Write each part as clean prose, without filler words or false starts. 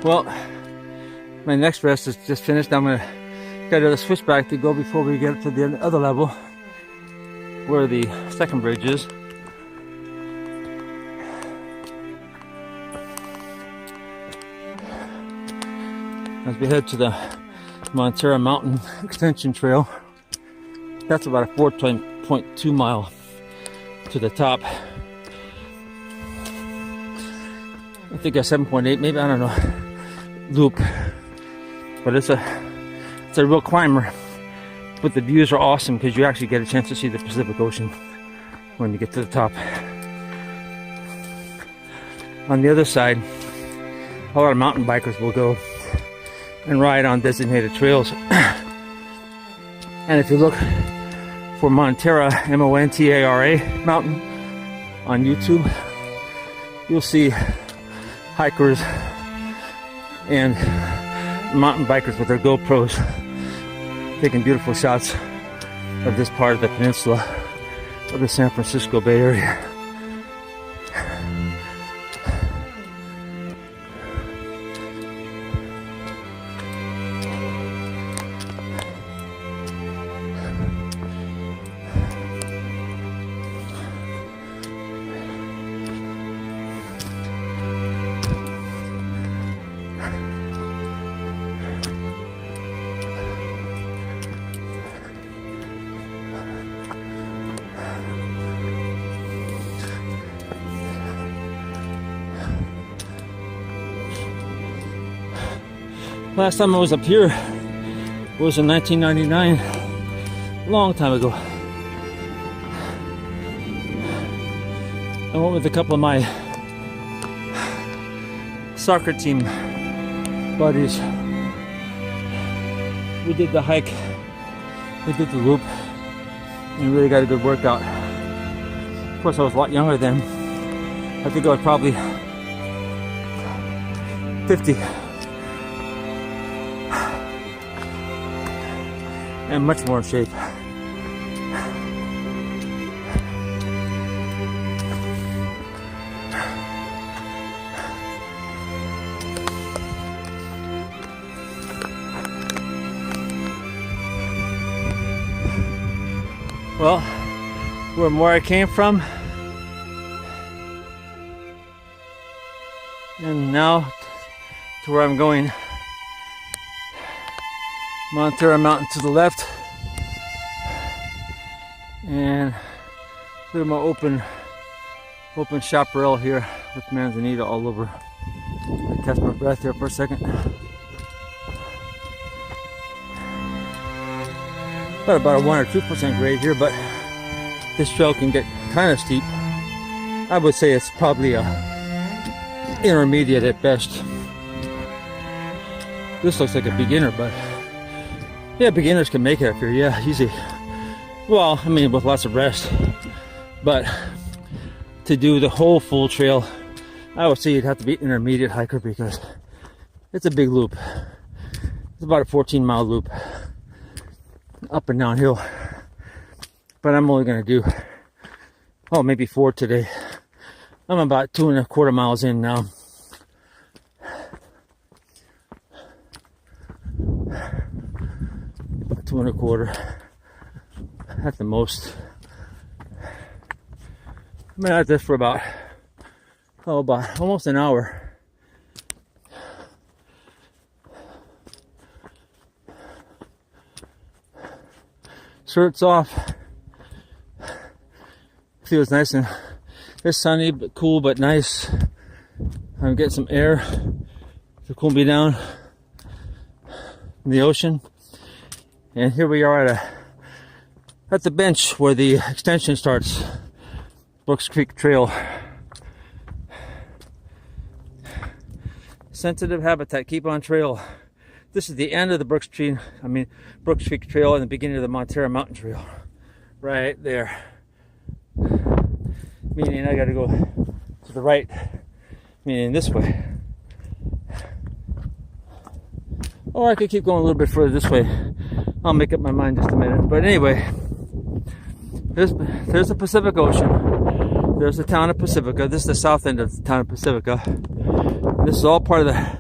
Well, my next rest is just finished. I'm gonna get a switchback to go before we get to the other level where the second bridge is. As we head to the Montara Mountain Extension Trail, that's about a 4.2 mile to the top. I think a 7.8, maybe, I don't know, loop. But it's a real climber. But the views are awesome because you actually get a chance to see the Pacific Ocean when you get to the top. On the other side, a lot of mountain bikers will go and ride on designated trails. And if you look for Montara, Montara mountain on YouTube, you'll see hikers and mountain bikers with their GoPros taking beautiful shots of this part of the peninsula of the San Francisco Bay Area. Last time I was up here was in 1999, a long time ago. I went with a couple of my soccer team buddies. We did the hike, we did the loop, and really got a good workout. Of course, I was a lot younger then. I think I was probably 50. And much more in shape. Well, where I came from, and now to where I'm going. Montara Mountain to the left, and a little more open chaparral here with manzanita all over. I catch my breath here for a second. About a 1 or 2% grade here, but this trail can get kind of steep. I would say it's probably a intermediate at best. This looks like a beginner, but yeah, beginners can make it up here, yeah, easy. Well, I mean, with lots of rest. But to do the whole full trail, I would say you'd have to be an intermediate hiker because it's a big loop. It's about a 14-mile loop, up and downhill. But I'm only gonna do, maybe 4 today. I'm about 2.25 miles in now. About 2.25 at the most. I've been at this for about almost an hour. Shirts off. Feels nice and it's sunny but cool but nice. I'm getting some air to cool me down in the ocean. And here we are at the bench where the extension starts. Brooks Creek Trail. Sensitive habitat, keep on trail. This is the end of the Brooks Creek Trail and the beginning of the Montara Mountain Trail. Right there. Meaning I gotta go to the right, meaning this way. Or I could keep going a little bit further this way. I'll make up my mind just a minute. But anyway, there's the Pacific Ocean. There's the town of Pacifica. This is the south end of the town of Pacifica. This is all part of the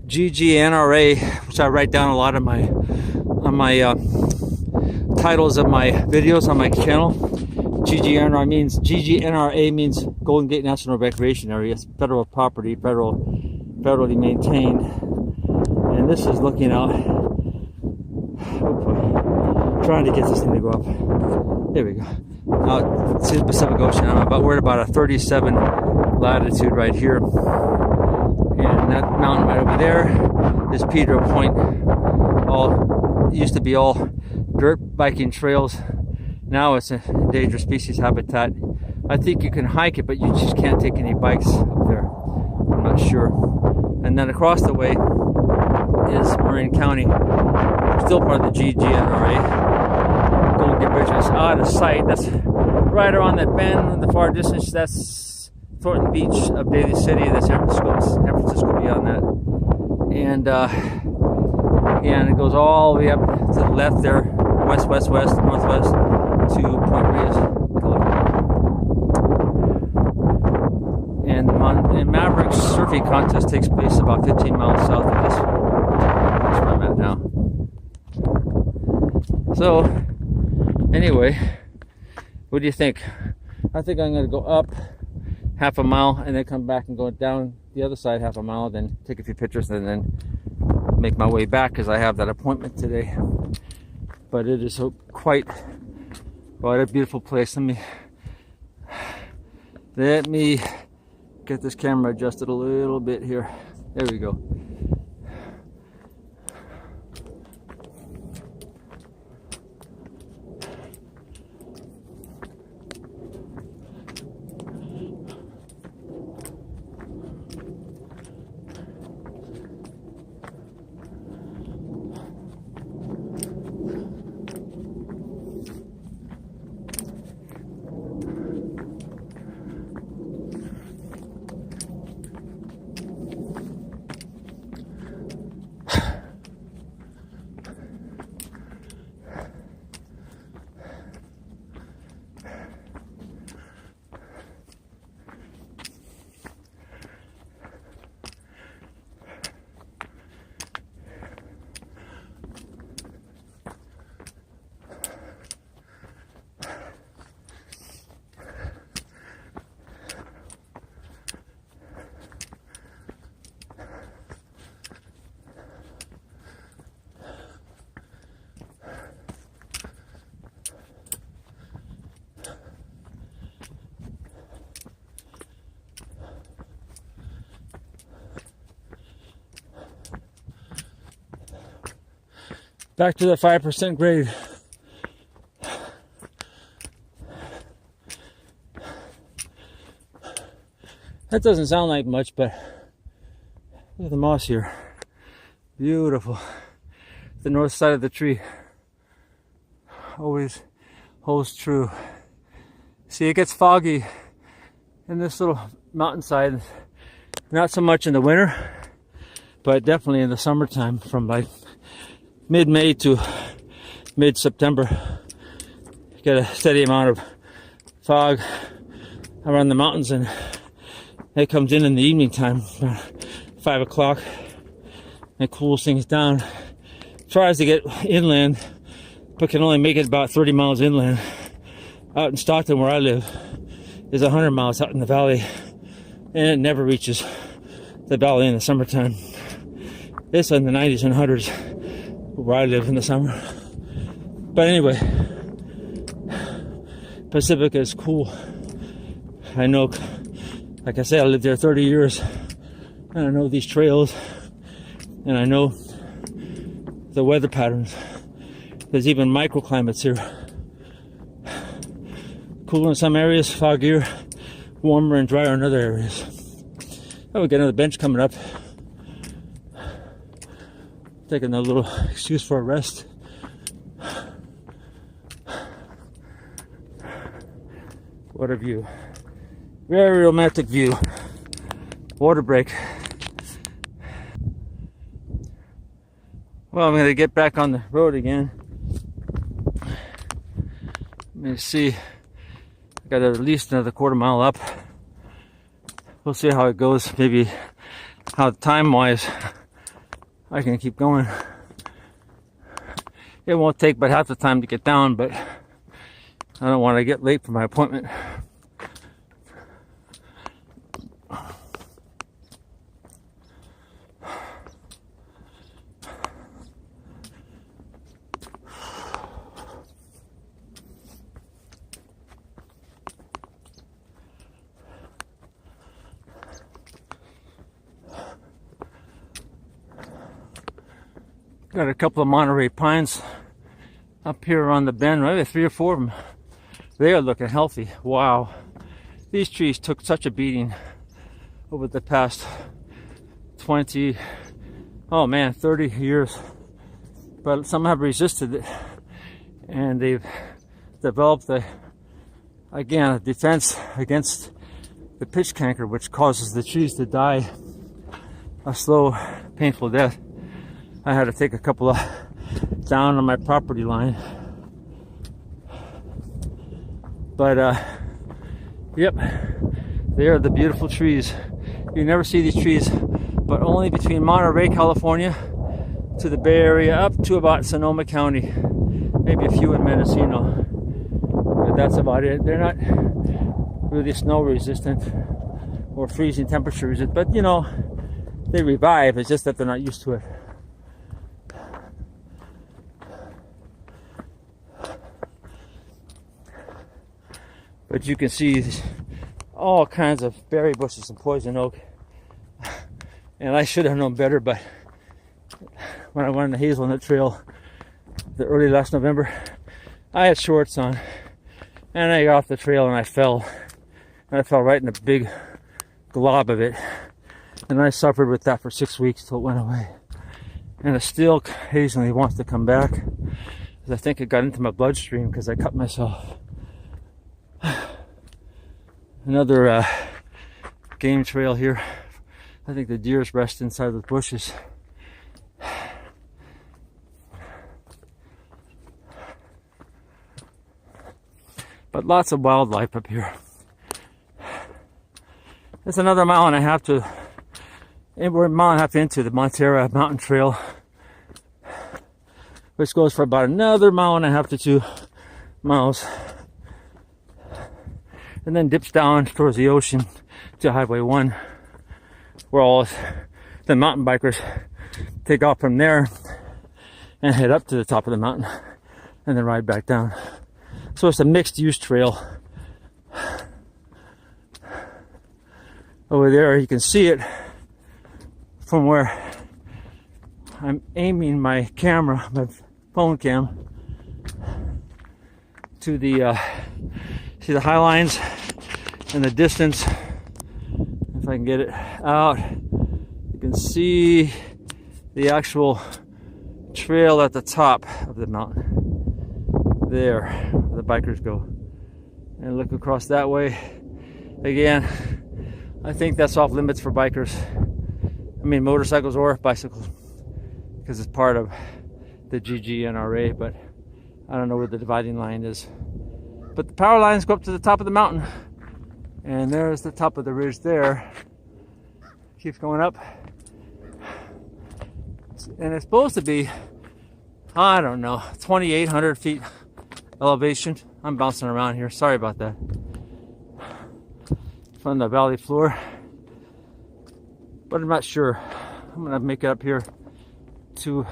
GGNRA, which I write down a lot of my titles of my videos on my channel. GGNRA means Golden Gate National Recreation Area. It's federal property, federally maintained. And this is looking out. Oh boy, trying to get this thing to go up. There we go. Now see the Pacific Ocean. We're at about a 37 latitude right here, and that mountain right over there is Pedro Point. All used to be all dirt biking trails. Now it's a endangered species habitat. I think you can hike it, but you just can't take any bikes up there. I'm not sure. And then across the way is Marin County, still part of the GGNRA. Golden Gate Bridge is out of sight. That's right around that bend in the far distance. That's Thornton Beach of Daly City. That's San Francisco beyond that. And it goes all the way up to the left there, west, northwest to Point Reyes, California. And Maverick's surfing contest takes place about 15 miles south of this. That's where I'm at now. So, anyway, what do you think? I think I'm going to go up half a mile and then come back and go down the other side half a mile, then take a few pictures and then make my way back because I have that appointment today. But it is quite a beautiful place. Let me get this camera adjusted a little bit here. There we go. Back to the 5% grade. That doesn't sound like much, but look at the moss here. Beautiful. The north side of the tree always holds true. See, it gets foggy in this little mountainside. Not so much in the winter, but definitely in the summertime from like mid-May to mid-September. Get a steady amount of fog around the mountains, and it comes in the evening time, about 5 o'clock. It cools things down. Tries to get inland, but can only make it about 30 miles inland. Out in Stockton, where I live, is 100 miles out in the valley, and it never reaches the valley in the summertime. It's in the 90s and 100s where I live in the summer. But anyway, Pacifica is cool. I know, like I said, I lived there 30 years, and I know these trails, and I know the weather patterns. There's even microclimates here. Cool in some areas, foggier, warmer and drier in other areas. Oh, we got another bench coming up. Taking a little excuse for a rest. What a view. Very romantic view. Water break. Well, I'm going to get back on the road again. Let me see. I got at least another quarter mile up. We'll see how it goes. Maybe how time-wise I can keep going. It won't take but half the time to get down, but I don't want to get late for my appointment. Got a couple of Monterey pines up here on the bend, maybe 3 or 4 of them. They are looking healthy. Wow. These trees took such a beating over the past 20, oh man, 30 years. But some have resisted it, and they've developed a defense against the pitch canker, which causes the trees to die a slow, painful death. I had to take a couple of down on my property line. But yep, they are the beautiful trees. You never see these trees, but only between Monterey, California, to the Bay Area, up to about Sonoma County, maybe a few in Mendocino. But that's about it. They're not really snow resistant or freezing temperature resistant, but you know, they revive. It's just that they're not used to it. But you can see all kinds of berry bushes and poison oak. And I should have known better, but when I went on the hazelnut trail the early last November, I had shorts on and I got off the trail and I fell. And I fell right in a big glob of it. And I suffered with that for 6 weeks till it went away. And it still occasionally wants to come back. I think it got into my bloodstream because I cut myself. Another game trail here. I think the deers rest inside the bushes. But lots of wildlife up here. It's another mile and a half to, we're a mile and a half into the Montara mountain trail, which goes for about another mile and a half to 2 miles. And then dips down towards the ocean to Highway 1, where all the mountain bikers take off from there and head up to the top of the mountain and then ride back down. So it's a mixed use trail. Over there you can see it from where I'm aiming my camera, my phone cam, to the see the high lines in the distance. If I can get it out, you can see the actual trail at the top of the mountain. There, where the bikers go. And look across that way. Again, I think that's off limits for bikers. I mean motorcycles or bicycles, because it's part of the GGNRA, but I don't know where the dividing line is. But the power lines go up to the top of the mountain, and there's the top of the ridge there. Keeps going up, and it's supposed to be, I don't know, 2,800 feet elevation. I'm bouncing around here, sorry about that, from the valley floor, but I'm not sure. I'm gonna make it up here to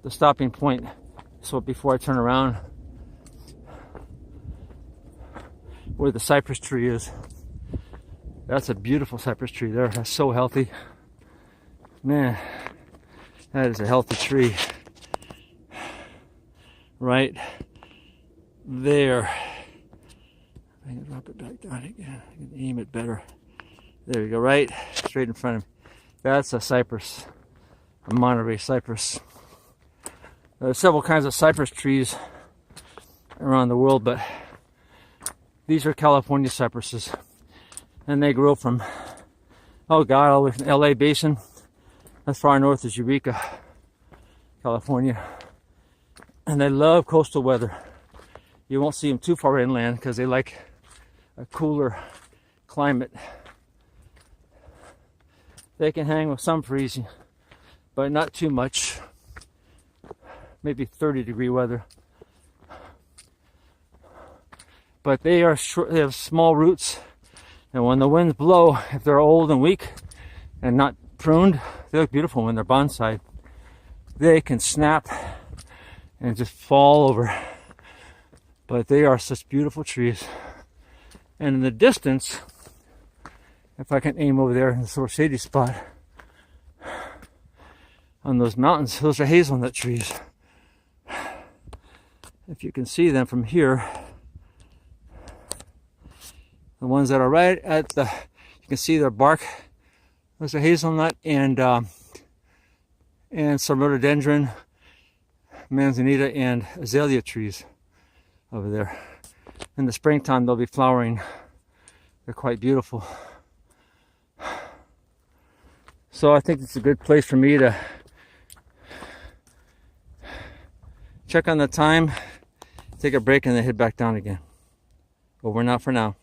the stopping point, so before I turn around, where the cypress tree is. That's a beautiful cypress tree there. That's so healthy. Man, that is a healthy tree. Right there. I can drop it back down again. I can aim it better. There we go, right straight in front of me. That's a cypress, a Monterey cypress. There are several kinds of cypress trees around the world, but these are California cypresses, and they grow from, oh God, all the way from LA Basin as far north as Eureka, California. And they love coastal weather. You won't see them too far inland because they like a cooler climate. They can hang with some freezing, but not too much. Maybe 30-degree weather. But they are short, they have small roots, and when the winds blow, if they're old and weak and not pruned, they look beautiful when they're bonsai. They can snap and just fall over. But they are such beautiful trees. And in the distance, if I can aim over there in this little shady spot on those mountains, those are hazelnut trees. If you can see them from here, the ones that are right at the, you can see their bark. Those are hazelnut and some rhododendron, manzanita, and azalea trees over there. In the springtime, they'll be flowering. They're quite beautiful. So I think it's a good place for me to check on the time, take a break, and then head back down again. Over and out for now.